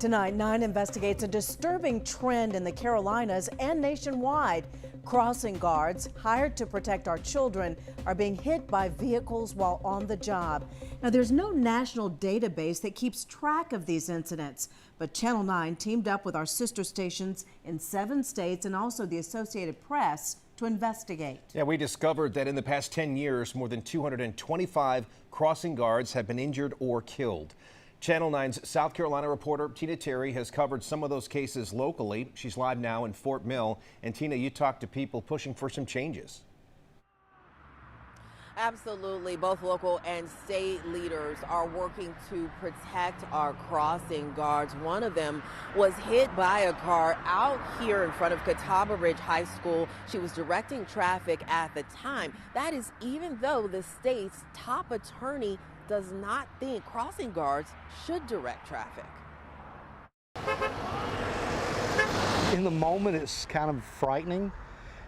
Tonight, 9 investigates a disturbing trend in the Carolinas and nationwide. Crossing guards hired to protect our children are being hit by vehicles while on the job. Now, there's no national database that keeps track of these incidents, but Channel 9 teamed up with our sister stations in 7 states and also the Associated Press to investigate. Yeah, we discovered that in the past 10 years, more than 225 crossing guards have been injured or killed. Channel 9's South Carolina reporter Tina Terry has covered some of those cases locally. She's live now in Fort Mill. And Tina, you talked to people pushing for some changes. Absolutely. Both local and state leaders are working to protect our crossing guards. One of them was hit by a car out here in front of Catawba Ridge High School. She was directing traffic at the time. That is even though the state's top attorney does not think crossing guards should direct traffic. In the moment, it's kind of frightening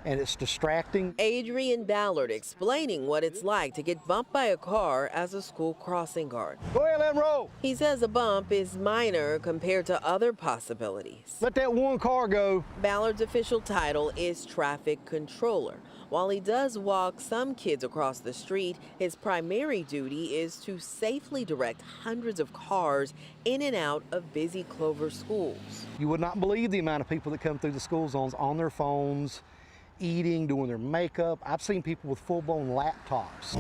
and it's distracting. Adrian Ballard explaining what it's like to get bumped by a car as a school crossing guard. Go ahead, let him roll. He says a bump is minor compared to other possibilities. Let that one car go. Ballard's official title is traffic controller. While he does walk some kids across the street, his primary duty is to safely direct hundreds of cars in and out of busy Clover schools. You would not believe the amount of people that come through the school zones on their phones, eating, doing their makeup. I've seen people with full-blown laptops.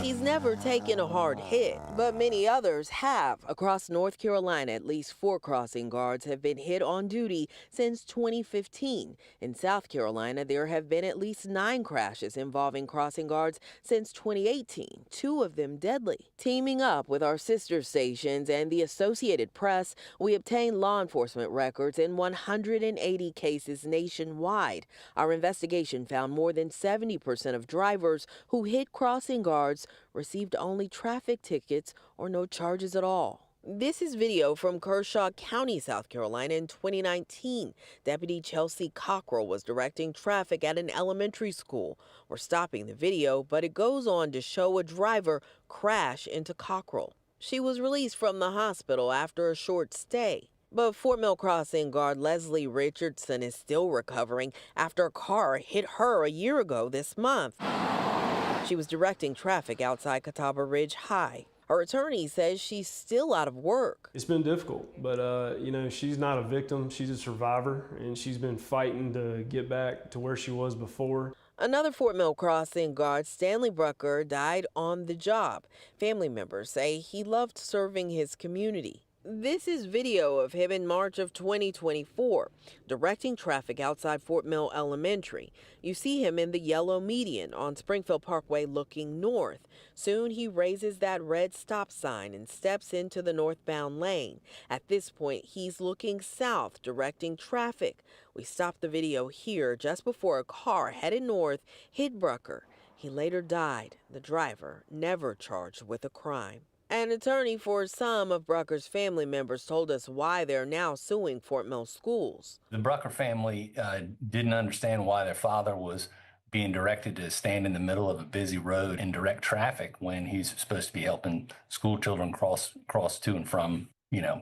He's never taken a hard hit, but many others have. Across North Carolina, at least 4 crossing guards have been hit on duty since 2015. In South Carolina, there have been at least 9 crashes involving crossing guards since 2018, 2 of them deadly. Teaming up with our sister stations and the Associated Press, we obtained law enforcement records in 180 cases nationwide. Our investigation found more than 70% of drivers who hit crossing guards received only traffic tickets or no charges at all. This is video from Kershaw County, South Carolina in 2019. Deputy Chelsea Cockrell was directing traffic at an elementary school. We're stopping the video, but it goes on to show a driver crash into Cockrell. She was released from the hospital after a short stay. But Fort Mill crossing guard Leslie Richardson is still recovering after a car hit her a year ago this month. She was directing traffic outside Catawba Ridge High. Her attorney says she's still out of work. It's been difficult, but she's not a victim, she's a survivor, and she's been fighting to get back to where she was before. Another Fort Mill crossing guard, Stanley Brucker, died on the job. Family members say he loved serving his community. This is video of him in March of 2024, directing traffic outside Fort Mill Elementary. You see him in the yellow median on Springfield Parkway looking north. Soon he raises that red stop sign and steps into the northbound lane. At this point, he's looking south, directing traffic. We stopped the video here just before a car headed north hit Brucker. He later died. The driver never charged with a crime. An attorney for some of Brucker's family members told us why they're now suing Fort Mill schools. The Brucker family didn't understand why their father was being directed to stand in the middle of a busy road and direct traffic when he's supposed to be helping school children cross to and from,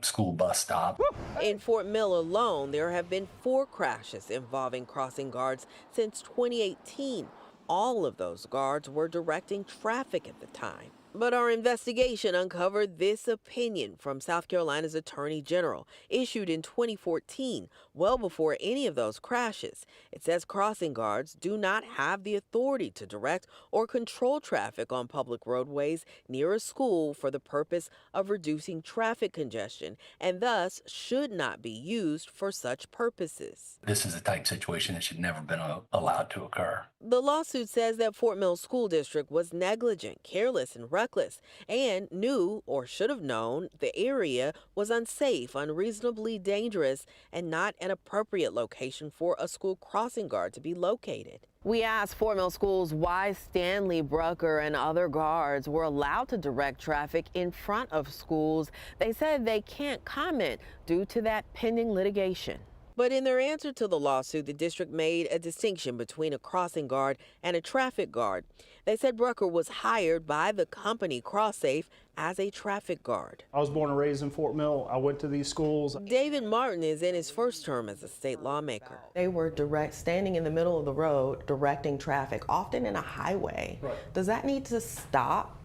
school bus stop. In Fort Mill alone, there have been 4 crashes involving crossing guards since 2018. All of those guards were directing traffic at the time. But our investigation uncovered this opinion from South Carolina's Attorney General, issued in 2014, well before any of those crashes. It says crossing guards do not have the authority to direct or control traffic on public roadways near a school for the purpose of reducing traffic congestion, and thus should not be used for such purposes. This is the type of situation that should never have been allowed to occur. The lawsuit says that Fort Mill School District was negligent, careless, and reckless, and knew or should have known the area was unsafe, unreasonably dangerous, and not an appropriate location for a school crossing guard to be located. We asked Fort Mill Schools why Stanley Brucker and other guards were allowed to direct traffic in front of schools. They said they can't comment due to that pending litigation. But in their answer to the lawsuit, the district made a distinction between a crossing guard and a traffic guard. They said Brucker was hired by the company CrossSafe as a traffic guard. I was born and raised in Fort Mill. I went to these schools. David Martin is in his first term as a state lawmaker. They were standing in the middle of the road, directing traffic, often in a highway. Right. Does that need to stop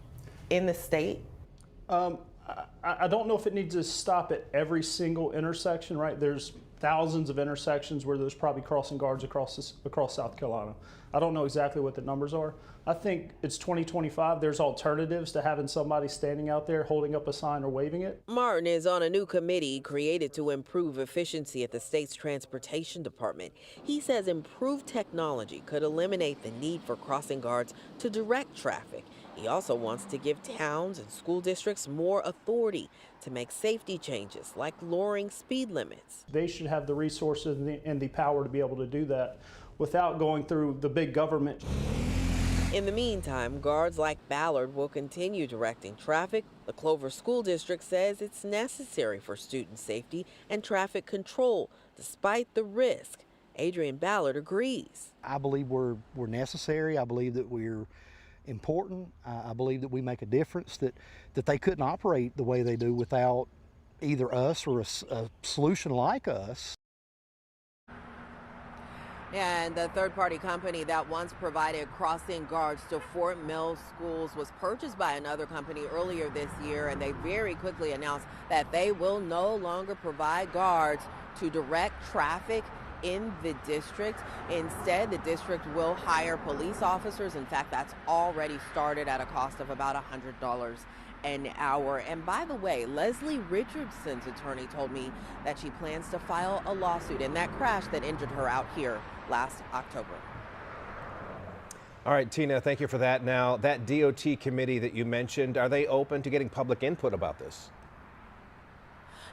in the state? I don't know if it needs to stop at every single intersection, right? There's thousands of intersections where there's probably crossing guards across South Carolina. I don't know exactly what the numbers are. I think it's 2025. There's alternatives to having somebody standing out there holding up a sign or waving it. Martin is on a new committee created to improve efficiency at the state's transportation department. He says improved technology could eliminate the need for crossing guards to direct traffic. He also wants to give towns and school districts more authority to make safety changes, like lowering speed limits. They should have the resources and the power to be able to do that without going through the big government. In the meantime, guards like Ballard will continue directing traffic. The Clover School District says it's necessary for student safety and traffic control, despite the risk. Adrian Ballard agrees. I believe we're necessary. I believe that we're important. I believe that we make a difference, that they couldn't operate the way they do without either us or a solution like us. And the third-party company that once provided crossing guards to Fort Mill schools was purchased by another company earlier this year, and they very quickly announced that they will no longer provide guards to direct traffic in the district. Instead, the district will hire police officers. In fact, that's already started at a cost of about $100 an hour. And by the way, Leslie Richardson's attorney told me that she plans to file a lawsuit in that crash that injured her out here last October. All right, Tina, thank you for that. Now, that DOT committee that you mentioned, are they open to getting public input about this?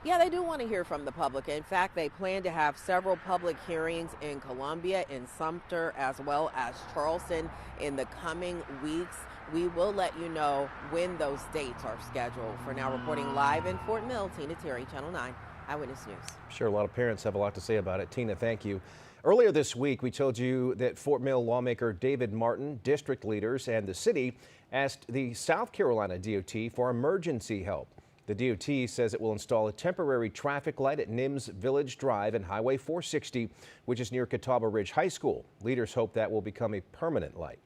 Yeah, they do want to hear from the public. In fact, they plan to have several public hearings in Columbia, in Sumter, as well as Charleston in the coming weeks. We will let you know when those dates are scheduled. For now, reporting live in Fort Mill, Tina Terry, Channel 9 Eyewitness News. Sure, a lot of parents have a lot to say about it. Tina, thank you. Earlier this week, we told you that Fort Mill lawmaker David Martin, district leaders, and the city asked the South Carolina DOT for emergency help. The DOT says it will install a temporary traffic light at Nims Village Drive and Highway 460, which is near Catawba Ridge High School. Leaders hope that will become a permanent light.